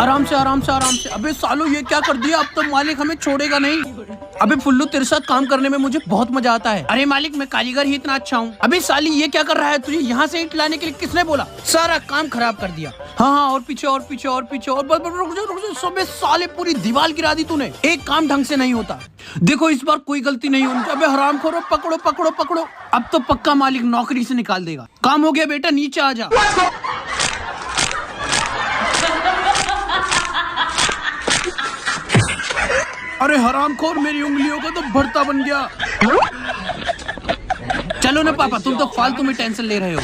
आराम से आराम से आराम से। अबे सालो ये क्या कर दिया, अब तो मालिक हमें छोड़ेगा नहीं। अबे फुल्लू तेरे साथ काम करने में मुझे बहुत मजा आता है। अरे मालिक मैं कारीगर ही इतना अच्छा हूँ। अबे साली ये क्या कर रहा है, तुझे यहाँ से ईंट लाने के लिए किसने बोला? सारा काम खराब कर दिया। हाँ और पीछे और पीछे और पीछे और रुक जा सबे साले पूरी दीवार गिरा दी तूने। एक काम ढंग से नहीं होता। देखो इस बार कोई गलती नहीं होनी। अबे हरामखोरो पकड़ो पकड़ो पकड़ो। अब तो पक्का मालिक नौकरी से निकाल देगा। काम हो गया बेटा, नीचे आ जा। अरे हरामखोर मेरी उंगलियों का तो भरता बन गया। चलो ना पापा, तुम तो फालतू में टेंशन ले रहे हो।